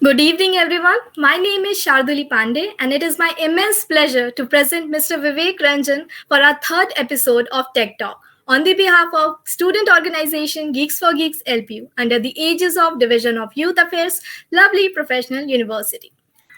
Good evening, everyone. My name is Sharduli Pandey, and it is my immense pleasure to present Mr. Vivek Ranjan for our third episode of TechTalk on the behalf of student organization Geeks4Geeks LPU under the aegis of Division of Youth Affairs, Lovely Professional University.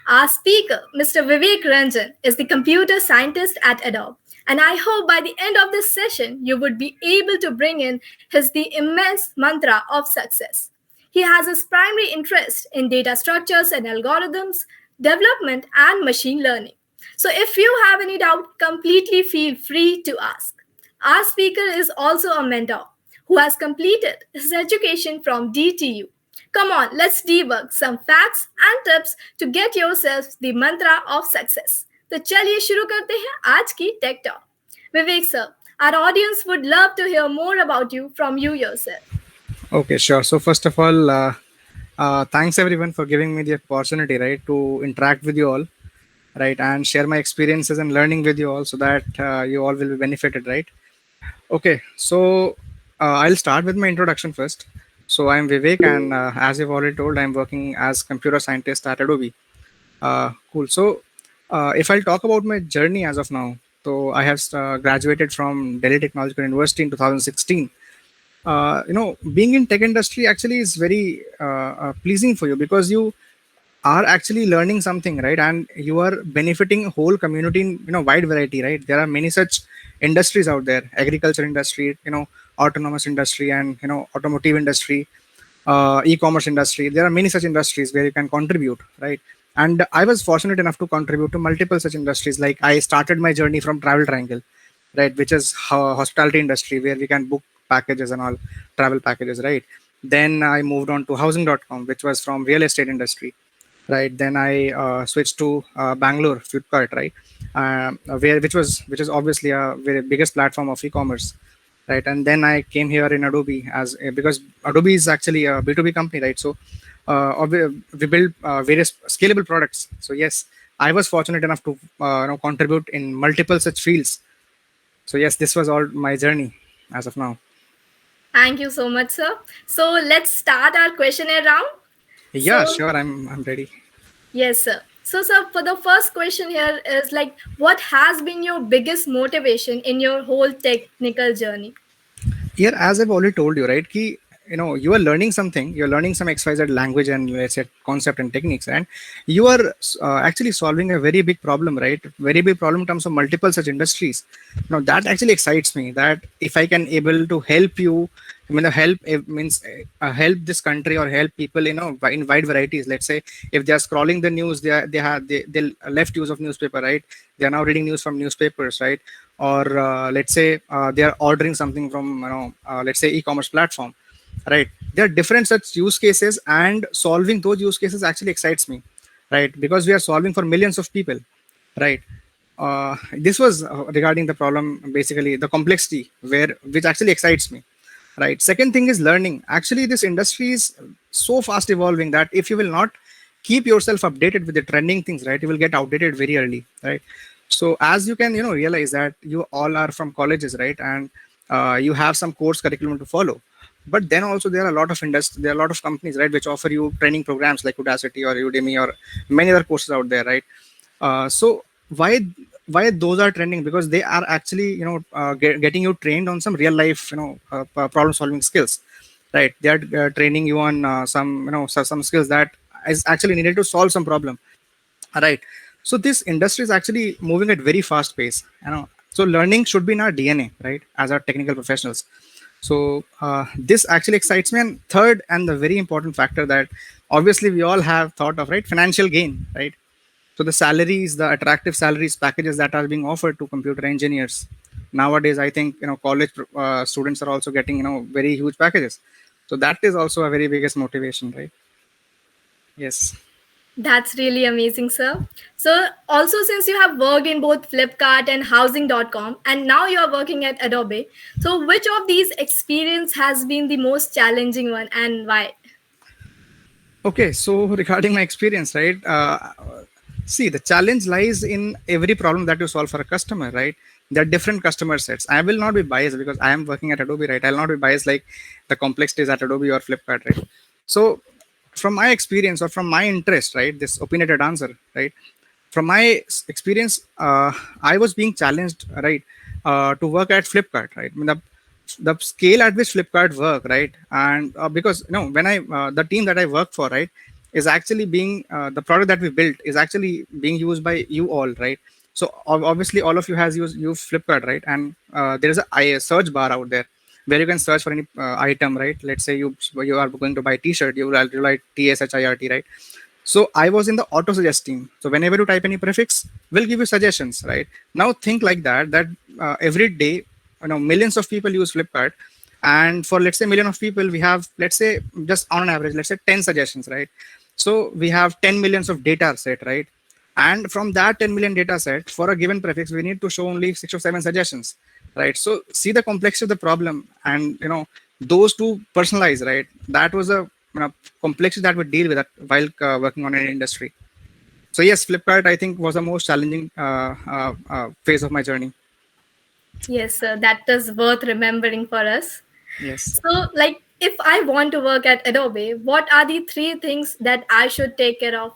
Our speaker, Mr. Vivek Ranjan, is the computer scientist at Adobe, and I hope by the end of this session you would be able to bring in the immense mantra of success. He has his primary interest in data structures and algorithms, development, and machine learning. So, if you have any doubt, completely feel free to ask. Our speaker is also a mentor who has completed his education from DTU. Come on, let's debug some facts and tips to get yourself the mantra of success. तो चलिए शुरू करते हैं आज की tech talk Vivek sir our audience would love to hear more about you from you yourself. Okay, sure. So first of all, thanks everyone for giving me the opportunity, right, to interact with you all, right, and share my experiences and learning with you all, so that you all will be benefited, right. Okay, so I'll start with my introduction first. So I'm Vivek, and as you've already told, I'm working as computer scientist at Adobe. Cool. So if I'll talk about my journey as of now, so I have graduated from Delhi Technological University in 2016. Being in tech industry actually is very pleasing for you, because you are actually learning something, right, and you are benefiting whole community in wide variety, right. There are many such industries out there: agriculture industry, autonomous industry, and automotive industry, e-commerce industry. There are many such industries where you can contribute, right. And I was fortunate enough to contribute to multiple such industries. Like, I started my journey from Travel Triangle, right, which is hospitality industry, where we can book packages and all, travel packages, right. Then I moved on to housing.com, which was from real estate industry, right. Then I switched to Bangalore Flipkart, right, which is obviously a very biggest platform of e-commerce, right. And then I came here in Adobe because Adobe is actually a B2B company, right. So we build various scalable products. So yes, I was fortunate enough to contribute in multiple such fields. So yes, this was all my journey as of now. Thank you so much, sir. So let's start our questionnaire round. Yeah, sure. I'm ready. Yes, sir. So, sir, for the first question here is like, what has been your biggest motivation in your whole technical journey? Here, as I've already told you, right, you are learning something, you're learning some XYZ language and, let's say, concept and techniques, and you are actually solving a very big problem, right. Very big problem in terms of multiple such industries. That actually excites me, that if I can able to help you, help this country or help people, in wide varieties. Let's say if they are scrolling the news, they left use of newspaper, right. They are now reading news from newspapers, right. Or let's say they are ordering something from let's say e-commerce platform, right. There are different such use cases, and solving those use cases actually excites me, right, because we are solving for millions of people, right. This was regarding the problem, basically the complexity, which actually excites me, right. Second thing is learning. Actually, this industry is so fast evolving that if you will not keep yourself updated with the trending things, right, you will get outdated very early, right. So as you can realize that you all are from colleges, right, and you have some course curriculum to follow. But then also there are a lot of there are a lot of companies, right, which offer you training programs like Udacity or Udemy or many other courses out there, right. So why those are trending? Because they are actually getting you trained on some real life problem solving skills, right. They are training you on some skills that is actually needed to solve some problem, right. So this industry is actually moving at very fast pace, so learning should be in our DNA, right, as our technical professionals. So this actually excites me. And third, and the very important factor that obviously we all have thought of, right, financial gain, right. So the salaries, the attractive salaries packages that are being offered to computer engineers nowadays, I think college students are also getting very huge packages. So that is also a very biggest motivation, right. Yes. That's really amazing, sir. So, also, since you have worked in both Flipkart and housing.com, and now you are working at Adobe, so which of these experience has been the most challenging one, and why? Okay, so regarding my experience, right, see, the challenge lies in every problem that you solve for a customer, right. There are different customer sets. I will not be biased because I am working at Adobe, right. I'll not be biased like the complexities at Adobe or Flipkart, right. So from my experience or from my interest, right, this opinionated answer, right, from my experience, I was being challenged, right, to work at Flipkart, right. I mean, the scale at which Flipkart work, right, and because when I the team that I work for, right, is actually being the product that we built is actually being used by you all, right. So obviously all of you has used Flipkart, right, and there is a search bar out there where you can search for any item, right. Let's say you are going to buy T-shirt, you write TSHIRT, right. So I was in the auto suggest team. So whenever you type any prefix, we'll give you suggestions, right? Now think like that every day, millions of people use Flipkart, and for let's say million of people, we have, let's say, just on an average, let's say 10 suggestions, right? So we have 10 millions of data set, right? And from that 10 million data set, for a given prefix, we need to show only 6 or 7 suggestions, right? So see the complexity of the problem, and those to personalize, right? That was a complexity that we deal with while working on an industry. So yes, Flipkart I think was the most challenging phase of my journey. Yes, that is worth remembering for us. Yes. So, like, if I want to work at Adobe, what are the three things that I should take care of?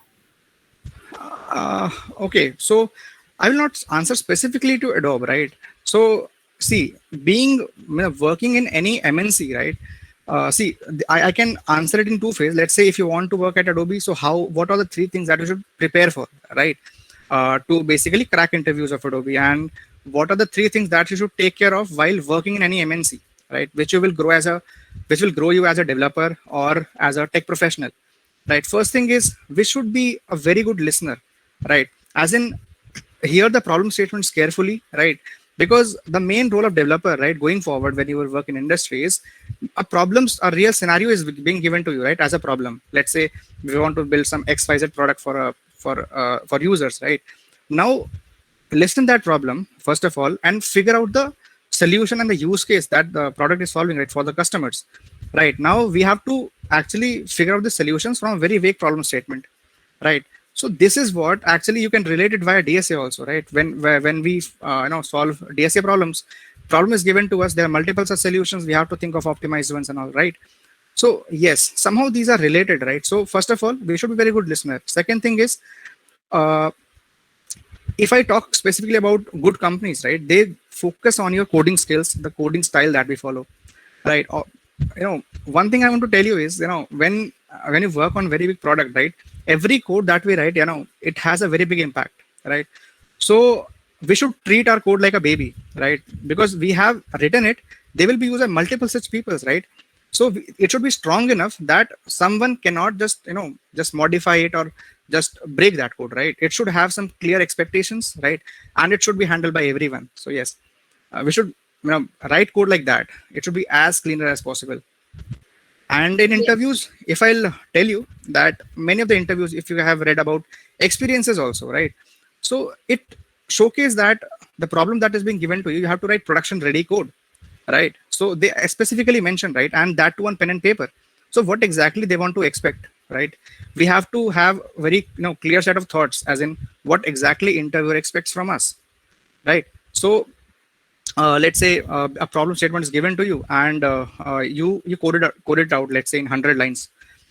Okay, so I will not answer specifically to Adobe, right? So see, being working in any MNC, right? I can answer it in two phases. Let's say if you want to work at Adobe, so what are the three things that you should prepare for, right? To basically crack interviews of Adobe, and what are the three things that you should take care of while working in any MNC, right? Which will grow you as a developer or as a tech professional, right? First thing is we should be a very good listener, right? As in, hear the problem statements carefully, right? Because the main role of developer, right, going forward when you will work in industry is a real scenario is being given to you, right, as a problem. Let's say we want to build some XYZ product for users, right? Now listen that problem first of all and figure out the solution and the use case that the product is solving, right, for the customers. Right now we have to actually figure out the solutions from a very vague problem statement, right? So this is what actually you can relate it via DSA also, right? When we solve DSA problems, problem is given to us, there are multiple such solutions, we have to think of optimized ones and all, right? So yes, somehow these are related, right? So first of all, we should be very good listener. Second thing is, uh, if I talk specifically about good companies, right, they focus on your coding skills, the coding style that we follow, right? Or, one thing I want to tell you is, when you work on very big product, right, every code that we write, it has a very big impact, right? So we should treat our code like a baby, right? Because we have written it, they will be used by multiple such peoples, right? So it should be strong enough that someone cannot just modify it or just break that code, right? It should have some clear expectations, right? And it should be handled by everyone. So yes, we should write code like that. It should be as cleaner as possible. And in Yes. interviews, if I'll tell you that many of the interviews, if you have read about experiences also, right? So it showcase that the problem that is being given to you, you have to write production ready code, right? So they specifically mentioned, right, and that too on pen and paper. So what exactly they want to expect, right? We have to have very clear set of thoughts, as in what exactly interviewer expects from us, right? So let's say a problem statement is given to you, and you code it out, let's say in 100 lines,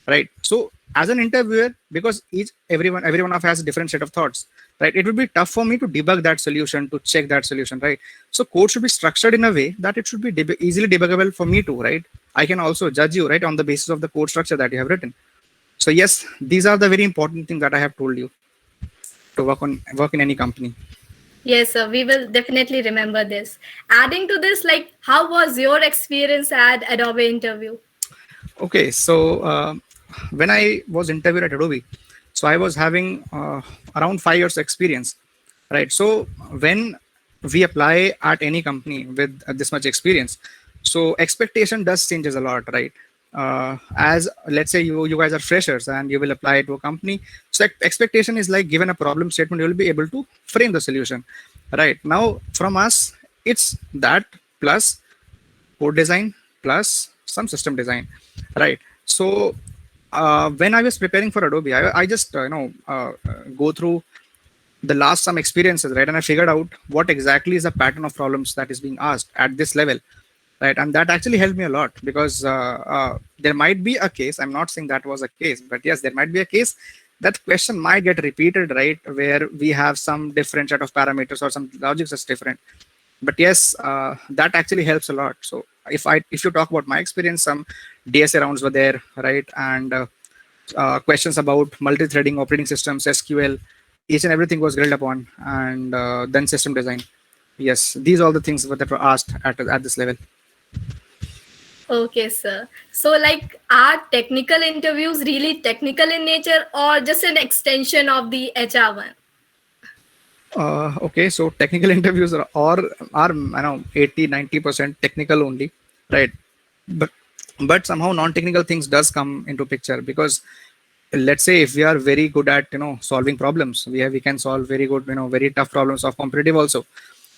right? So as an interviewer, because everyone of has a different set of thoughts, right, it would be tough for me to debug that solution, to check that solution, right? So code should be structured in a way that it should be easily debuggable for me too, right? I can also judge you, right, on the basis of the code structure that you have written. So yes, these are the very important things that I have told you to work in any company. Yes, sir, we will definitely remember this. Adding to this, like, how was your experience at Adobe interview? Okay, so when I was interviewed at Adobe, so I was having around 5 years experience, right? So when we apply at any company with this much experience, so expectation does changes a lot, right? As let's say you guys are freshers and you will apply to a company, so expectation is like, given a problem statement, you will be able to frame the solution, right? Now from us, it's that plus code design plus some system design, right? So when I was preparing for Adobe, I just go through the last some experiences, right? And I figured out what exactly is the pattern of problems that is being asked at this level, right? And that actually helped me a lot because there might be a case, I'm not saying that was a case, but yes, there might be a case that question might get repeated, right, where we have some different set of parameters or some logics is different. But yes, that actually helps a lot. So if you talk about my experience, some DSA rounds were there, right? And questions about multi-threading operating systems, SQL, each and everything was grilled upon, and then system design. Yes, these are all the things that were asked at this level. Okay, sir. So, like, are technical interviews really technical in nature or just an extension of the HR one? Okay, so technical interviews are I know 80-90% technical only, right? But somehow non-technical things does come into picture because let's say if we are very good at solving problems, we can solve very good very tough problems of competitive also,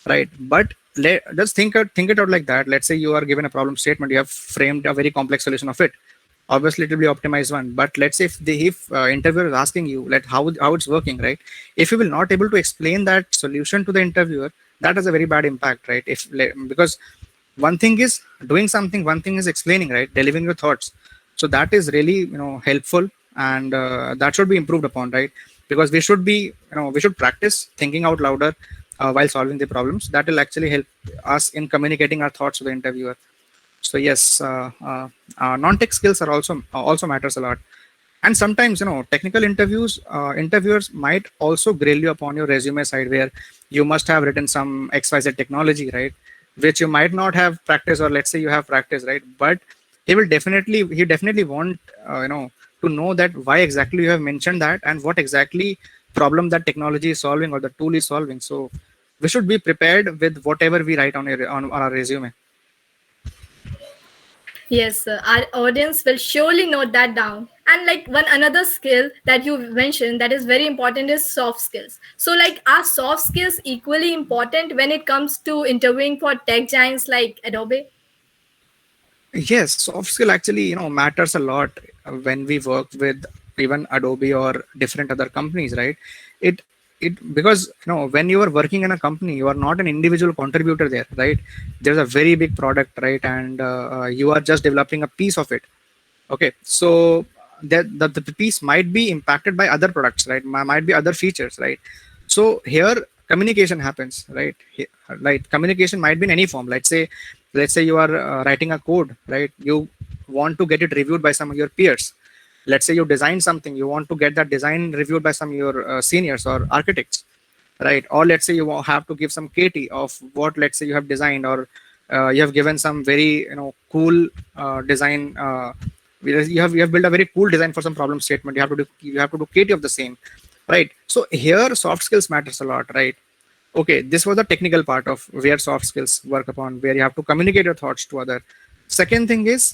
right? But just think it out like that. Let's say you are given a problem statement, you have framed a very complex solution of it. Obviously it will be optimized one, but let's say if interviewer is asking you like how it's working, right? If you will not able to explain that solution to the interviewer, that has a very bad impact, right? Because one thing is doing something, one thing is explaining, right, delivering your thoughts. So that is really helpful, and that should be improved upon, right? Because we should practice thinking out louder while solving the problems. That will actually help us in communicating our thoughts to the interviewer. So yes, non-tech skills are also matters a lot. And sometimes technical interviewers might also grill you upon your resume side, where you must have written some XYZ technology, right, which you might not have practice, or let's say you have practice, right? But he definitely want to know that why exactly you have mentioned that, and what exactly problem that technology is solving or the tool is solving. So we should be prepared with whatever we write on our resume. Yes, sir. Our audience will surely note that down. And like one another skill that you mentioned that is very important is soft skills. So like are soft skills equally important when it comes to interviewing for tech giants like Adobe? Yes, soft skill actually matters a lot when we work with even Adobe or different other companies, right? It because when you are working in a company, you are not an individual contributor there, right? There's a very big product, right, and you are just developing a piece of it. Okay, so the piece might be impacted by other products, right? Might be other features, right? So here communication happens, right? Like communication might be in any form. Let's say you are writing a code, right? You want to get it reviewed by some of your peers. Let's say you design something, you want to get that design reviewed by some of your seniors or architects, right? Or let's say you have to give some KT of what, let's say, you have designed, or you have given some very cool design. You have built a very cool design for some problem statement. You have to do KT of the same, right? So here soft skills matters a lot, right? Okay, this was the technical part of where soft skills work upon, where you have to communicate your thoughts to other. Second thing is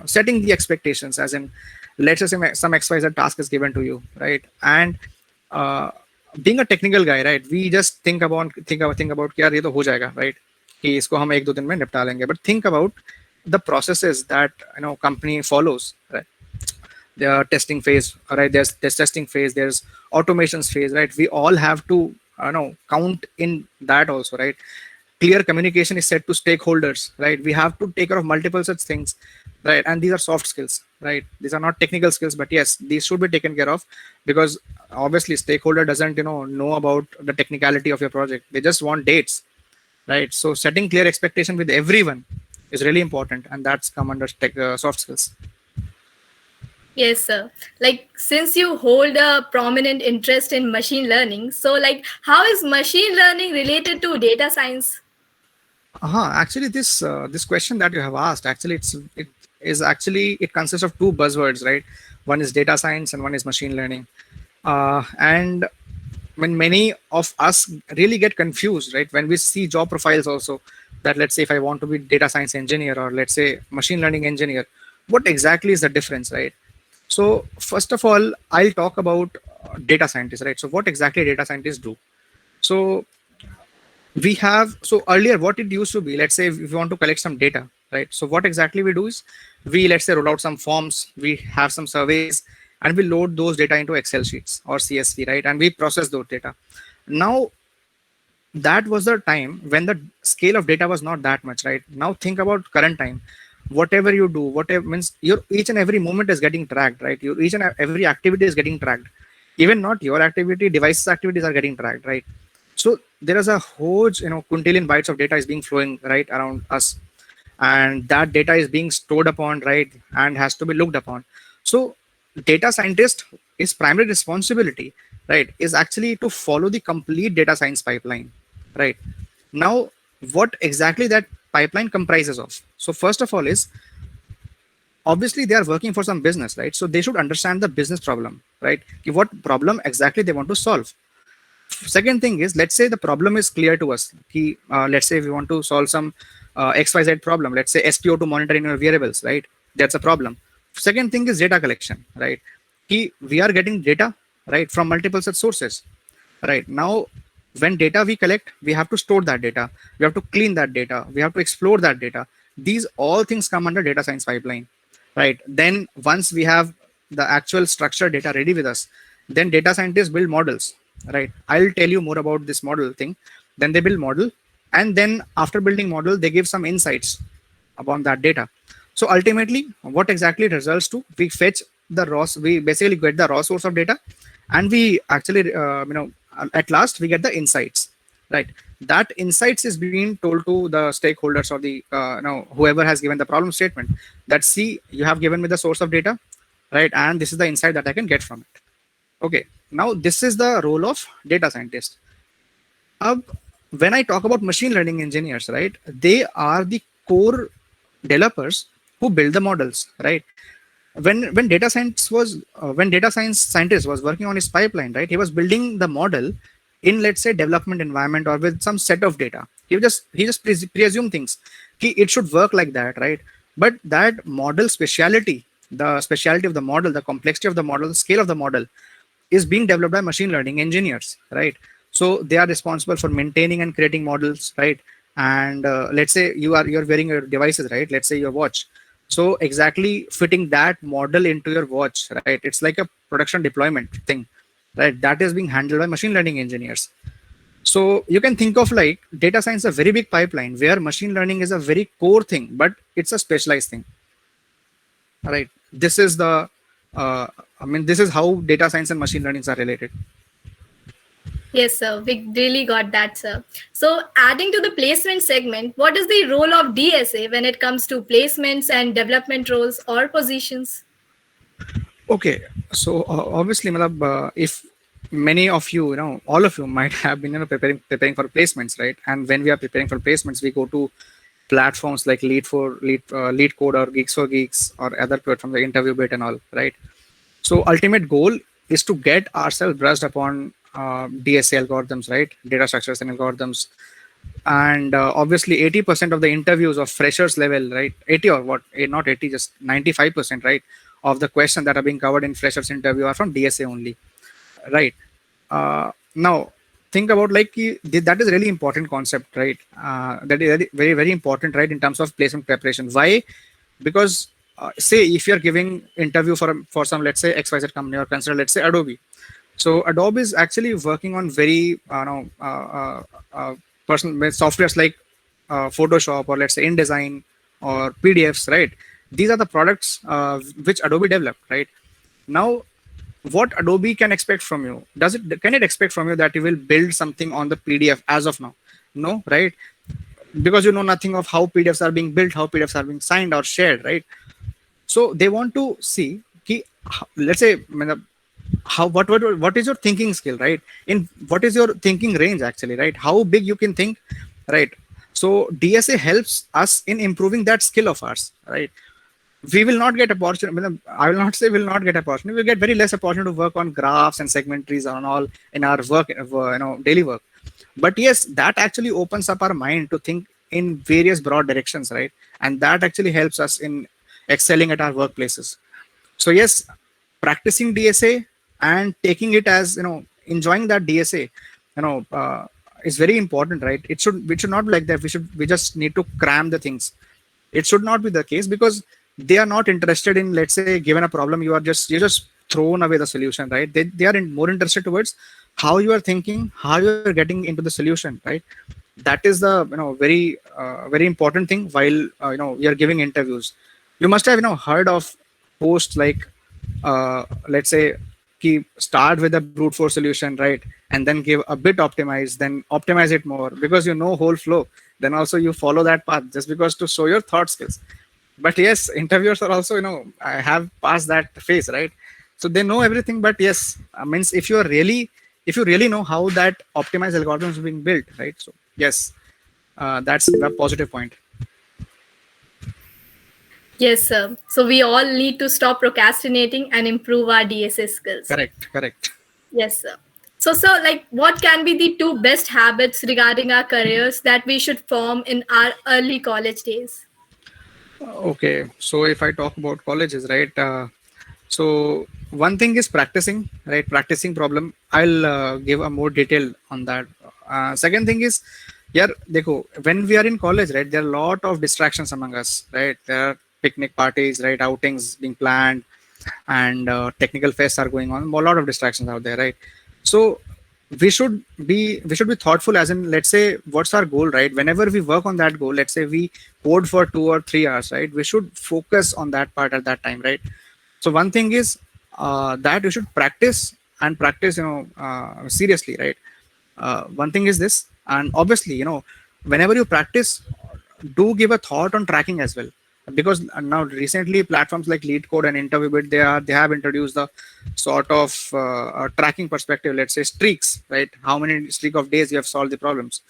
setting the expectations, as in, let's say some XYZ task is given to you, right? And uh, being a technical guy, right, we just think about कि यार ये तो हो जाएगा, right, कि इसको हम एक दो दिन में निपटा लेंगे. But think about the processes that company follows, right? The testing phase, right? There's testing phase, there's automations phase, right? We all have to count in that also, right? Clear communication is said to stakeholders, right? We have to take care of multiple such things, right? And these are soft skills, right? These are not technical skills, but yes, these should be taken care of, because obviously stakeholder doesn't know about the technicality of your project. They just want dates, right? So setting clear expectation with everyone is really important, and that's come under soft skills. Yes, sir. Like since you hold a prominent interest in machine learning, so like how is machine learning related to data science? Actually, this question that you have asked, actually, it consists of two buzzwords, right? One is data science and one is machine learning. And when many of us really get confused, right, when we see job profiles also, that let's say if I want to be data science engineer, or let's say machine learning engineer, what exactly is the difference, right? So first of all, I'll talk about data scientists, right? So what exactly data scientists do? So we have, so earlier what it used to be, let's say if we want to collect some data, right? So what exactly we do is, we, let's say, roll out some forms, we have some surveys, and we load those data into Excel sheets or CSV, right? And we process those data. Now that was the time when the scale of data was not that much, right? Now think about current time. Whatever you do, whatever means your each and every moment is getting tracked, right? Your each and every activity is getting tracked. Even not your activity, devices activities are getting tracked, right? So there is a huge, quintillion bytes of data is being flowing right around us, and that data is being stored upon, right, and has to be looked upon. So data scientist is primary responsibility, right, is actually to follow the complete data science pipeline, right? Now what exactly that pipeline comprises of? So first of all is, obviously they are working for some business, right? So they should understand the business problem, right? What problem exactly they want to solve. Second thing is, let's say the problem is clear to us. Let's say we want to solve some XYZ problem. Let's say SPO2 monitoring your variables, right? That's a problem. Second thing is data collection, right? We are getting data, right, from multiple such sources, right? Now, when data we collect, we have to store that data. We have to clean that data. We have to explore that data. These all things come under data science pipeline, right? Then once we have the actual structured data ready with us, then data scientists build models, right? I'll tell you more about this model thing. Then they build model, and then after building model, they give some insights upon that data. So ultimately, what exactly it results to? We fetch the raw. We basically get the raw source of data, and we actually, at last we get the insights, right? That insights is being told to the stakeholders or the whoever has given the problem statement, that see, you have given me the source of data, right, and this is the insight that I can get from it. Okay, now this is the role of data scientist. uh, when I talk about machine learning engineers, right, they are the core developers who build the models, right? When data science was when data science scientist was working on his pipeline, right, he was building the model in, let's say, development environment or with some set of data. He just presume things. It should work like that, right? But that model speciality, the speciality of the model, the complexity of the model, the scale of the model is being developed by machine learning engineers, right? So they are responsible for maintaining and creating models, right? And let's say you're wearing your devices, right? Let's say your watch. So exactly fitting that model into your watch, right? It's like a production deployment thing, right? That is being handled by machine learning engineers. So you can think of like data science a very big pipeline where machine learning is a very core thing, but it's a specialized thing, right? This is the this is how data science and machine learning are related. Yes, sir. We really got that, sir. So, adding to the placement segment, what is the role of DSA when it comes to placements and development roles or positions? Okay, so obviously, Malab, if many of you, all of you might have been, preparing for placements, right? And when we are preparing for placements, we go to platforms like Lead Code or Geeks for Geeks or other platforms like Interview Bit and all, right? So ultimate goal is to get ourselves brushed upon DSA algorithms, right? Data structures and algorithms. And obviously 80% of the interviews of freshers level, right, 80 or what, not 80, just 95%, right, of the questions that are being covered in freshers interview are from DSA only, right? Now think about like that is really important concept, right? That is very very very important, right, in terms of placement preparation. Why? Because say if you're giving interview for some, let's say, XYZ company, or consider, let's say, Adobe. So Adobe is actually working on very personal softwares like Photoshop, or let's say InDesign, or PDFs, right? These are the products which Adobe developed, right? Now what Adobe can expect from you? Can it expect from you that you will build something on the PDF as of now? No, right? Because you know nothing of how PDFs are being built, how PDFs are being signed or shared, right? So they want to see let's say, how what is your thinking skill, right? In what is your thinking range actually, right? How big you can think, right? So DSA helps us in improving that skill of ours, right? We will not get opportunity. I will not say we'll not get opportunity. We'll get very less opportunity to work on graphs and segmentaries and all in our work, daily work. But yes, that actually opens up our mind to think in various broad directions, right? And that actually helps us in excelling at our workplaces. So yes, practicing DSA and taking it as, enjoying that DSA, is very important, right? We should not be like that. We just need to cram the things. It should not be the case, because they are not interested in, let's say, given a problem, you just thrown away the solution, right? They are more interested towards how you are thinking, how you are getting into the solution, right? That is the very very important thing while you are giving interviews. You must have heard of posts like let's say keep start with a brute force solution, right? And then give a bit optimize, then optimize it more, because you know whole flow. Then also you follow that path just because to show your thought skills. But yes, interviewers are also I have passed that phase, right? So they know everything, but yes, means if you really know how that optimized algorithm is being built, right? So yes, that's the positive point. Yes, sir. So we all need to stop procrastinating and improve our DSA skills. Correct, correct. Yes, sir. So, sir, like, what can be the two best habits regarding our careers that we should form in our early college days? Okay, so if I talk about colleges, right? So one thing is practicing, right? Practicing problem. I'll give a more detail on that. Second thing is, yeah, dekho, when we are in college, right? There are a lot of distractions among us, right? There are picnic parties, right? Outings being planned, and technical fests are going on. A lot of distractions out there, right? So we should be thoughtful, as in, let's say, what's our goal, right? Whenever we work on that goal, let's say we code for 2 or 3 hours, right? We should focus on that part at that time, right? So one thing is that you should practice, and practice seriously, right? One thing is this, and obviously whenever you practice, do give a thought on tracking as well, because now recently platforms like LeetCode and InterviewBit, they have introduced the sort of tracking perspective, let's say streaks, right? How many streak of days you have solved the problems.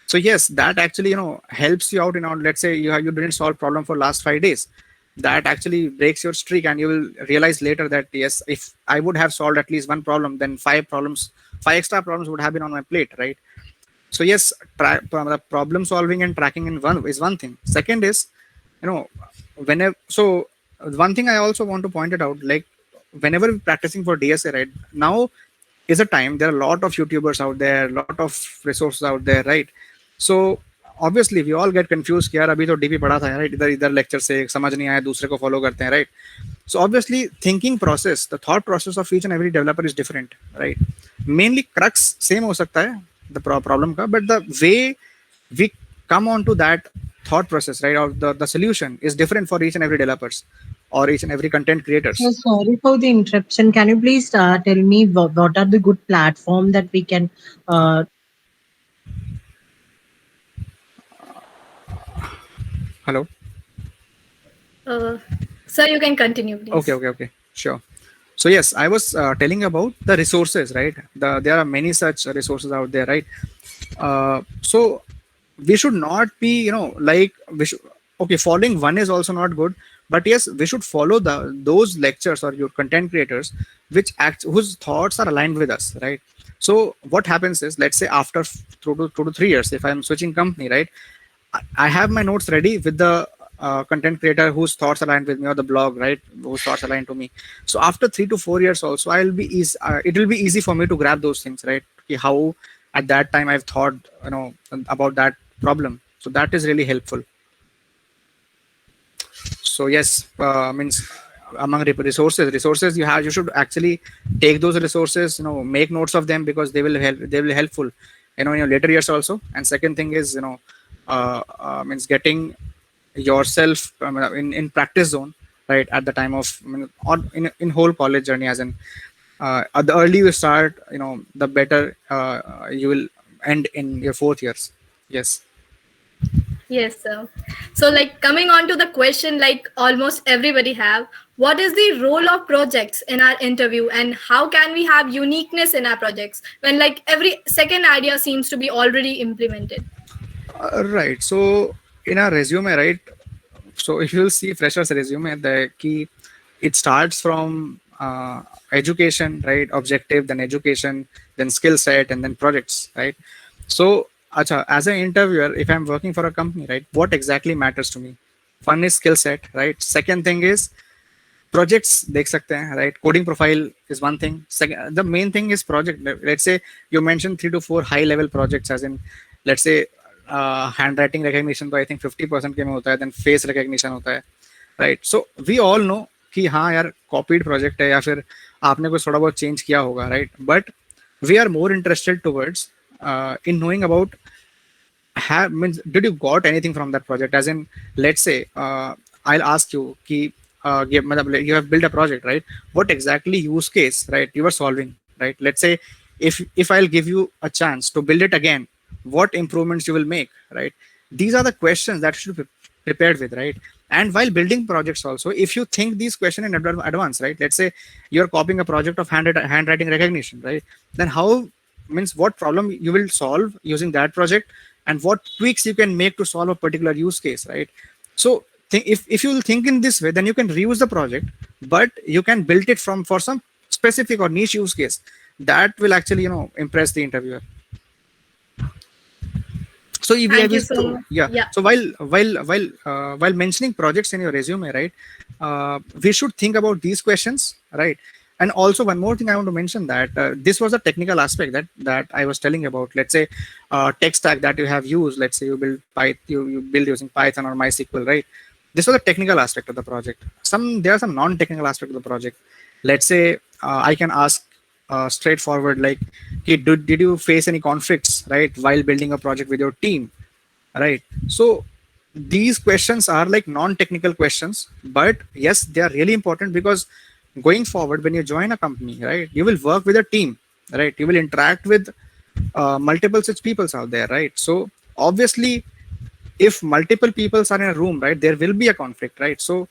So yes, that actually helps you out let's say you didn't solve problem for last 5 days. That actually breaks your streak, and you will realize later that yes, if I would have solved at least one problem, then five extra problems would have been on my plate, right? So yes, the problem solving and tracking in one is one thing. Second is, you know whenever, so one thing I also want to point it out, like whenever we're practicing for DSA, right? Now is a time, there are a lot of YouTubers out there, a lot of resources out there, right? So obviously we all get confused कि यार अभी तो DP पढ़ा था, right? इधर इधर lecture से समझ नहीं आया, दूसरे को फॉलो करते हैं, right? So obviously thinking process, the thought process of each and every developer is different, right? Mainly crux same हो सकता है the problem का, but the way we come on to that thought process, right, or the solution is different for each and every developers or each and every content So creators. sorry for the interruption. Can you please tell me what are the good platform that we can uh, Hello. Uh, Sir, you can continue, Okay, please. okay, okay, sure. So yes, I was telling about the resources, right? There are many such resources out there, right? So we should not be like we should, okay, following one is also not good, but yes, we should follow those lectures or your content creators whose thoughts are aligned with us, right? So what happens is, let's say after 2 to 3 years, if I'm switching company, right, I have my notes ready with the content creator whose thoughts align with me, or the blog, right, whose thoughts align to me. So after 3 to 4 years also, it will be easy for me to grab those things, right? Okay, how at that time I've thought about that problem. So that is really helpful. So yes, means among resources you should actually take those resources, make notes of them, because they will helpful in your later years also. And second thing is means getting yourself in practice zone, right, at the time of or in whole college journey, as in the early you start, the better you will end in your 4th years. Yes. Yes, sir. So, like, coming on to the question, like almost everybody have, what is the role of projects in our interview, and how can we have uniqueness in our projects when like every second idea seems to be already implemented? Right. So in our resume, right? So if you'll see freshers resume, the key, it starts from education, right? Objective, then education, then skill set, and then projects, right? So acha, as an interviewer, if I'm working for a company, right, what exactly matters to me? One is skill set, right? Second thing is projects देख सकते हैं, right? Coding profile is one thing. Second, the main thing is project. Let's say you mentioned 3 to 4 high level projects, as in, let's say handwriting recognition, तो I think 50% के में होता है, then face recognition होता है, right? So we all know कि हाँ यार copied project है, या फिर आपने कुछ थोड़ा बहुत change किया होगा, right? But we are more interested towards in knowing about have means did you got anything from that project, as in let's say I'll ask you ki matlab, you have built a project, right? What exactly use case, right, you were solving, right? Let's say if I'll give you a chance to build it again, what improvements you will make, right? These are the questions that should be prepared with, right? And while building projects also, if you think these questions in advance, right? Let's say you're copying a project of handwriting recognition, right? Then how means what problem you will solve using that project, and what tweaks you can make to solve a particular use case, right? So if you will think in this way, then you can reuse the project, but you can build it from for some specific or niche use case that will actually impress the interviewer. So if we Thank have you is so much. yeah. Yeah. So while mentioning projects in your resume, right, we should think about these questions, right? And also one more thing I want to mention, that this was a technical aspect that I was telling about. Let's say tech stack that you have used. Let's say you build Python, you build using Python or MySQL, right? This was a technical aspect of the project. There are some non-technical aspect of the project. Let's say I can ask straightforward, like, hey, did you face any conflicts, right, while building a project with your team, right? So these questions are like non-technical questions, but yes, they are really important, because going forward when you join a company, right, you will work with a team, right? You will interact with multiple such peoples out there, right? So obviously if multiple peoples are in a room, right, there will be a conflict, right? So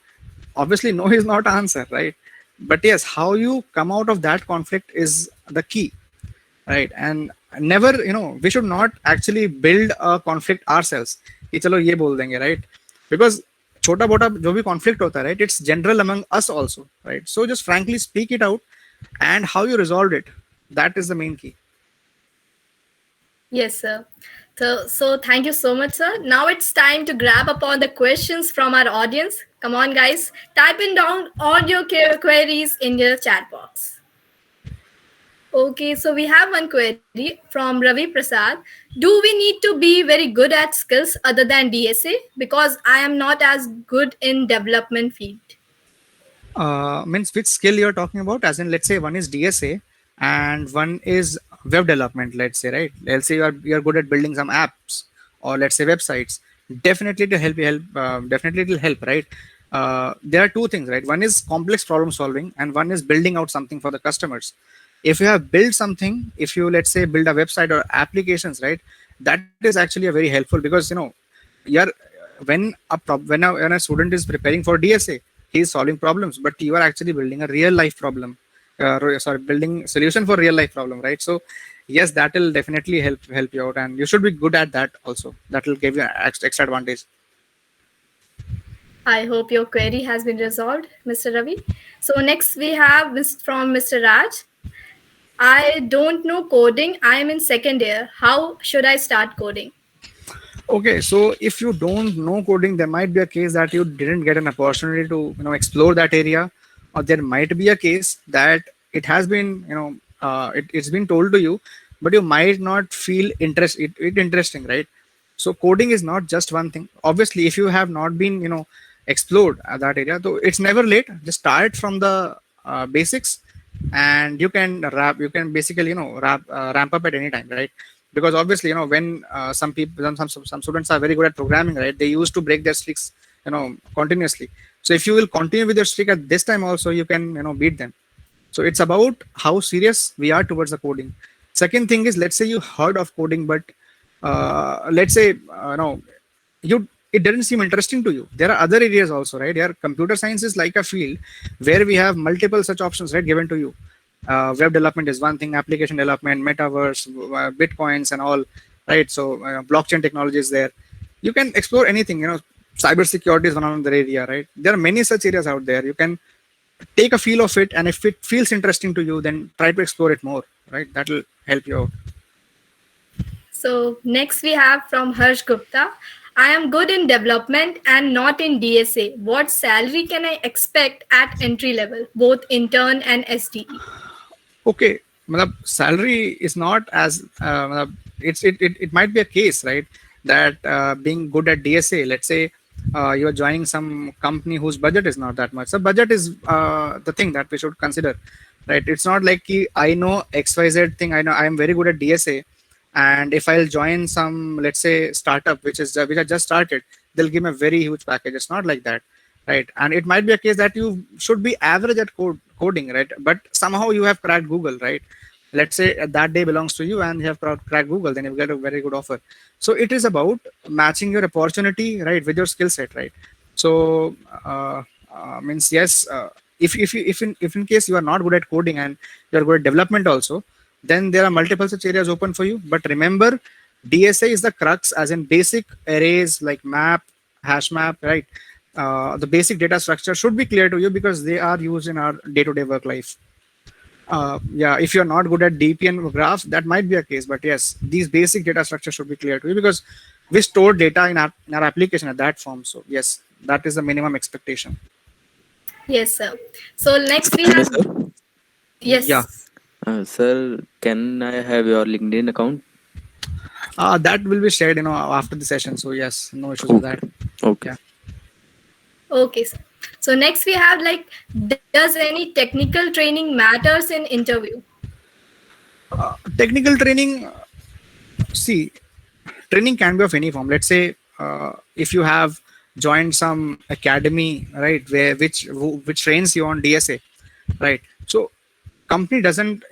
obviously no is not answer, right? But yes, how you come out of that conflict is the key, right? And never, we should not actually build a conflict ourselves कि चलो ये बोल देंगे, right? Because छोटा मोटा जो भी conflict होता है, right, it's general among us also, right? So just frankly speak it out, and how you resolved it, that is the main key. Yes, sir. So thank you so much, sir. Now it's time to grab upon the questions from our audience. Come on, guys. Type in down all your queries in your chat box. Okay, so we have one query from Ravi Prasad. Do we need to be very good at skills other than DSA? Because I am not as good in development field. Means which skill you're talking about, as in let's say one is DSA and one is web development, let's say, right? Let's say you're good at building some apps, or let's say websites. Definitely to help definitely it will help, right? There are two things, right? One is complex problem solving, and one is building out something for the customers. If you have built something, if you let's say build a website or applications, right, that is actually a very helpful, because you're when a student is preparing for DSA, he is solving problems, but you are actually building a real life problem, building solution for real life problem, right? So yes, that will definitely help you out, and you should be good at that also. That will give you extra advantage. I hope your query has been resolved, Mr. Ravi. So next we have from Mr. Raj. I don't know coding. I am in second year. How should I start coding? Okay, so if you don't know coding, there might be a case that you didn't get an opportunity to explore that area, or there might be a case that it has been it's been told to you, but you might not feel it interesting, right? So coding is not just one thing. Obviously, if you have not been explored that area, so it's never late. Just start from the basics, and you can basically ramp up at any time, right? Because obviously when some people some students are very good at programming, right, they used to break their streaks continuously. So if you will continue with your streak at this time also, you can beat them. So it's about how serious we are towards the coding. Second thing is, let's say you heard of coding, but let's say you it doesn't seem interesting to you. There are other areas also, right? Here computer science is like a field where we have multiple such options, right, given to you. Web development is one thing, application development, metaverse, bitcoins and all, right? So blockchain technology is there. You can explore anything. Cyber security is one other area, right? There are many such areas out there. You can take a feel of it, and if it feels interesting to you, then try to explore it more, right? That will help you out. So next we have from Harsh Gupta. I am good in development and not in DSA. What salary can I expect at entry level, both intern and SDE? Okay, salary is not as it might be a case, right, that being good at DSA, let's say you are joining some company whose budget is not that much. So budget is the thing that we should consider, right? It's not like I know XYZ thing. I know I am very good at DSA, and if I'll join some, let's say, startup which I just started, they'll give me a very huge package. It's not like that, right? And it might be a case that you should be average at coding, right? But somehow you have cracked Google, right? Let's say that day belongs to you and you have cracked Google, then you get a very good offer. So it is about matching your opportunity, right, with your skill set, right? So means yes, if in case you are not good at coding and you are good at development also, then there are multiple such areas open for you. But remember, DSA is the crux, as in basic arrays like map, hash map, right? The basic data structure should be clear to you because they are used in our day-to-day work life. Yeah, if you're not good at DP and graphs, that might be a case. But yes, these basic data structures should be clear to you because we store data in our application at that form. So yes, that is the minimum expectation. Yes, sir. So next we Hello, have, sir. Yeah, yes. Sir, can I have your LinkedIn account? that will be shared, after the session. So yes, no issues with Okay. that. Okay. Yeah. Okay, sir. So next we have like, does any technical training matters in interview? Technical training. See, training can be of any form. Let's say if you have joined some academy, right, which trains you on DSA, right? So company doesn't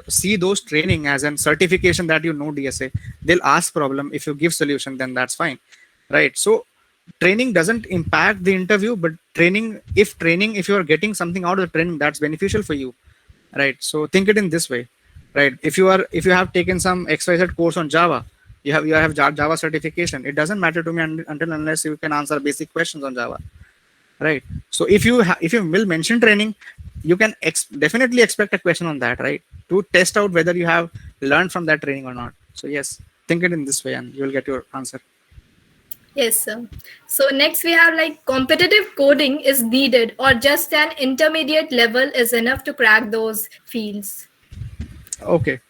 see those training as an certification that you know DSA. They'll ask problem. If you give solution, then that's fine, right? So training doesn't impact the interview, but if you are getting something out of the training, that's beneficial for you, right? So think it in this way, right? If you have taken some XYZ course on Java, you have Java certification. It doesn't matter to me until unless you can answer basic questions on Java, right? So if you will mention training, you can definitely expect a question on that, right, to test out whether you have learned from that training or not. So yes, think it in this way and you will get your answer. Yes, sir. So next we have like, competitive coding is needed or just an intermediate level is enough to crack those fields? Okay,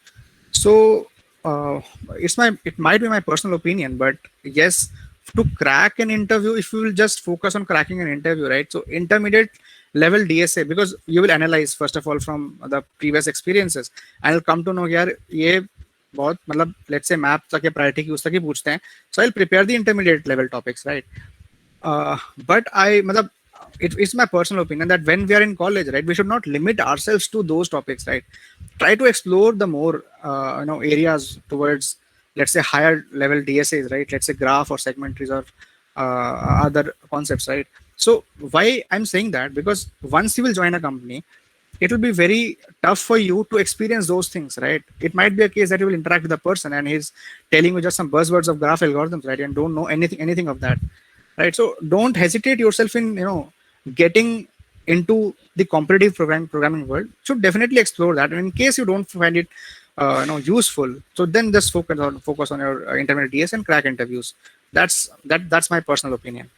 so it might be my personal opinion, but yes, to crack an interview, if you will just focus on cracking an interview, right? So intermediate level DSA, because you will analyze first of all from the previous experiences and you'll come to know यार ये बहुत मतलब let's say map तक या priority queues तक ही पूछते हैं, so I'll prepare the intermediate level topics, right? But matlab, it's my personal opinion that when we are in college, right, we should not limit ourselves to those topics, right? Try to explore the more areas towards, let's say, higher level DSAs, right? Let's say graph or segmentaries or other concepts, right? So why I'm saying that, because once you will join a company, it will be very tough for you to experience those things, right? It might be a case that you will interact with a person and he's telling you just some buzzwords of graph algorithms, right, and don't know anything of that, right? So don't hesitate yourself in getting into the competitive programming world. Should definitely explore that, and in case you don't find it useful, so then just focus on your intermediate DS and crack interviews. That's my personal opinion.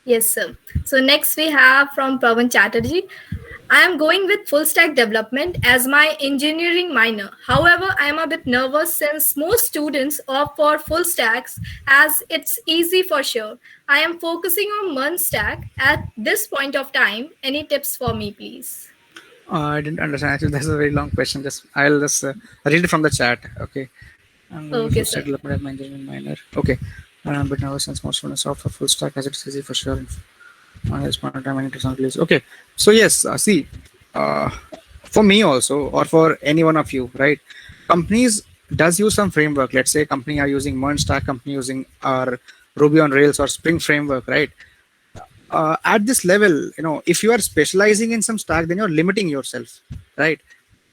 Yes, sir. So next we have from Pawan Chatterjee. I am going with full stack development as my engineering minor. However, I am a bit nervous since most students opt for full stacks as it's easy for sure. I am focusing on one stack at this point of time. Any tips for me, please? I didn't understand. Actually, that's a very long question. I'll just read it from the chat. Okay. I'm going Okay, full stack sir. development at my engineering minor. Okay. But now since most students opt for full stack as it's easy for sure. On this point of time, I need to sound release. Okay. So yes, see, uh, for me also, or for any one of you, right? Companies does use some framework. Let's say company are using Merge stack, company using our Ruby on Rails or Spring framework, right? At this level, if you are specializing in some stack, then you're limiting yourself, right?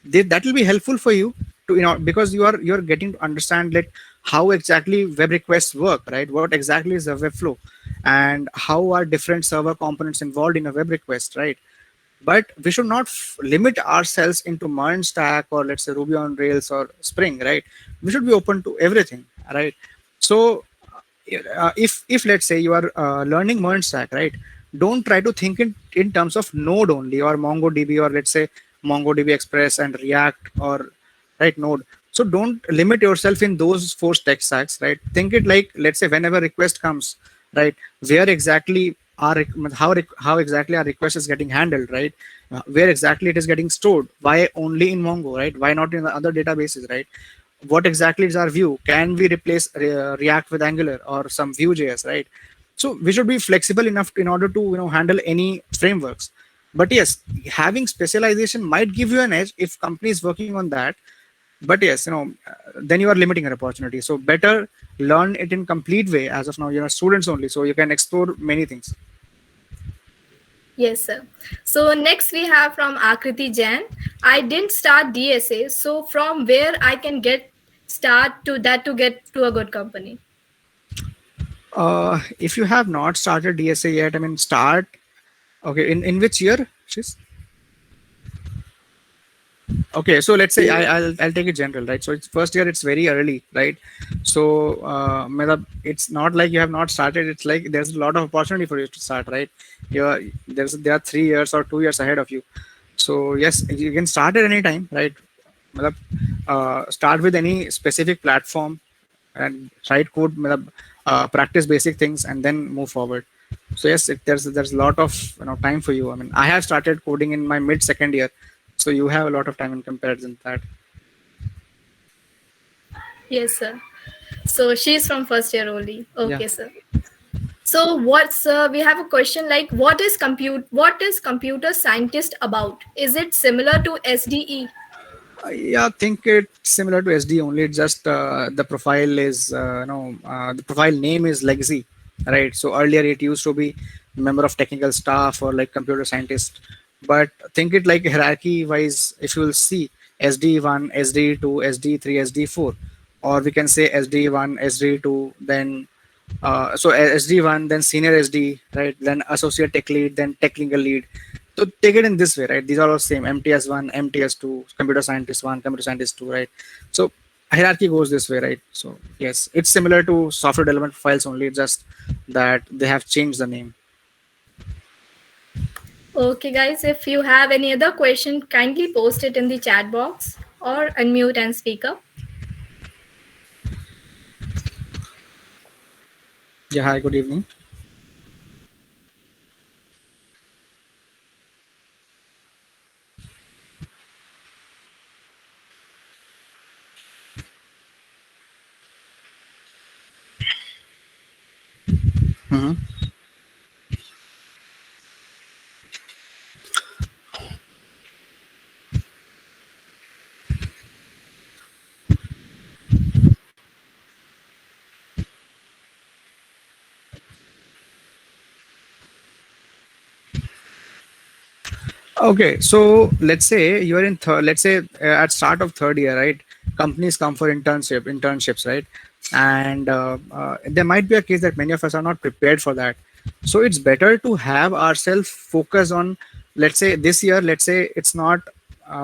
That will be helpful for you to, because you're getting to understand like how exactly web requests work, right? What exactly is a web flow, and how are different server components involved in a web request, right? But we should not limit ourselves into Merge stack or let's say Ruby on Rails or Spring, right? We should be open to everything, right? So if let's say you are learning Merge stack, right, don't try to think in terms of node only or MongoDB or let's say MongoDB Express and React or right node. So don't limit yourself in those four tech stacks, right? Think it like, let's say whenever request comes, right, where exactly how exactly our request is getting handled, right? Where exactly it is getting stored, why only in Mongo, right? Why not in the other databases, right? What exactly is our view? Can we replace React with Angular or some Vue.js, right? So we should be flexible enough in order to handle any frameworks. But yes, having specialization might give you an edge if company is working on that. But yes, then you are limiting your opportunity. So better learn it in complete way. As of now, you're students only, so you can explore many things. Yes, sir. So next we have from Akriti Jain. I didn't start DSA, so from where I can get start to that to get to a good company. If you have not started DSA yet, I mean, start. Okay, in which year? She's okay. So let's say I'll take it general, right? So it's first year. It's very early, right? So it's not like you have not started. It's like there's a lot of opportunity for you to start, right? There are 3 years or 2 years ahead of you. So yes, you can start at any time, right? मतलब, start with any specific platform and write code, मतलब, practice basic things, and then move forward. So yes, there's a lot of time for you. I mean, I have started coding in my mid second year, so you have a lot of time in comparison to that. Yes, sir. So she's from first year only. Yeah. Okay, sir. So what's we have a question like what is computer scientist about? Is it similar to SDE? Yeah, I think it's similar to SD, only it's just the profile is the profile name is legacy, right? So earlier it used to be member of technical staff or like computer scientist, but think it like hierarchy wise. If you will see SD1, SD2, SD3, SD4, or we can say SD1, SD2, then so SD1, then senior SD, right? Then associate tech lead, then technical lead. So take it in this way, right? These are all same: MTS1, MTS2, computer scientist 1, computer scientist 2, right? So hierarchy goes this way, right? So yes, it's similar to software development files only, just that they have changed the name. Okay, guys, if you have any other question, kindly post it in the chat box or unmute and speak up. Yeah, hi, good evening. Mhm. Okay, so let's say you're in third. Let's say at start of third year, right? Companies come for internships, right? And there might be a case that many of us are not prepared for that. So it's better to have ourselves focus on. Let's say this year, let's say it's not.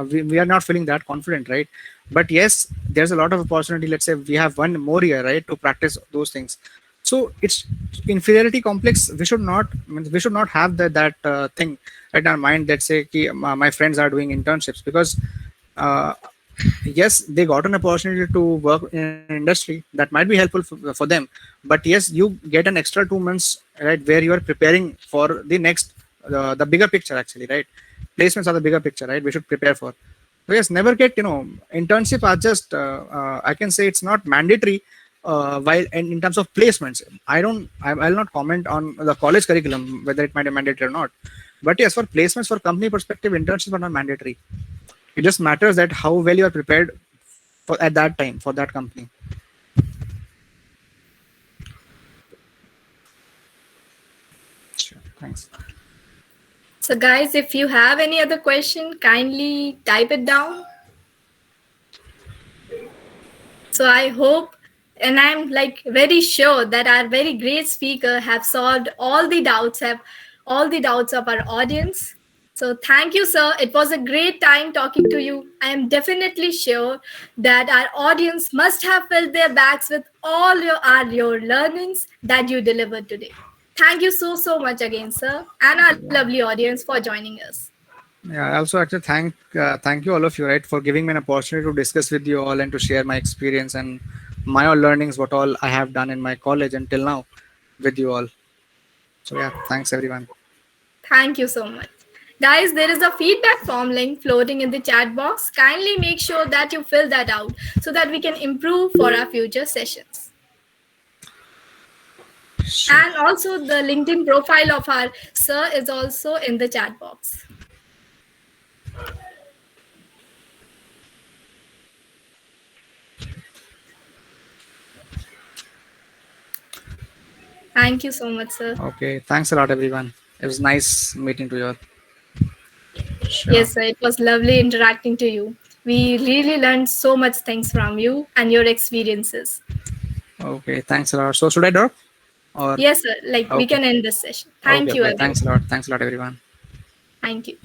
We are not feeling that confident, right? But yes, there's a lot of opportunity. Let's say we have one more year, right, to practice those things. So it's inferiority complex. We should not have that thing in our mind that say ki, my friends are doing internships because uh, yes, they got an opportunity to work in an industry that might be helpful for them, but yes, you get an extra 2 months, right, where you are preparing for the next the bigger picture actually, right? Placements are the bigger picture, right? We should prepare for. So yes, never get internship are just I can say it's not mandatory. While in terms of placements, I'll not comment on the college curriculum whether it might be mandatory or not. But yes, for placements, for company perspective, internships are not mandatory. It just matters that how well you are prepared for at that time for that company. Sure, thanks. So, guys, if you have any other question, kindly type it down. So I hope and I'm like very sure that our very great speaker have solved all the doubts of our audience. So thank you, sir. It was a great time talking to you. I am definitely sure that our audience must have filled their bags with all your learnings that you delivered today. Thank you so much again, sir, and our lovely audience for joining us. Yeah, I also actually thank you all of you, right, for giving me an opportunity to discuss with you all and to share my experience and my all learnings, what all I have done in my college until now with you all. So yeah, thanks everyone. Thank you so much. Guys, there is a feedback form link floating in the chat box. Kindly make sure that you fill that out so that we can improve for our future sessions. Sure. And also, the LinkedIn profile of our sir is also in the chat box. Thank you so much, sir. Okay, thanks a lot, everyone. It was nice meeting to you all. Sure. Yes, sir. It was lovely interacting to you. We really learned so much things from you and your experiences. Okay, thanks a lot. So should I drop or Yes, sir. Like we okay? can end this session. Okay, Thank you, okay. Thanks a everyone. lot. Thanks a lot, everyone. Thank you.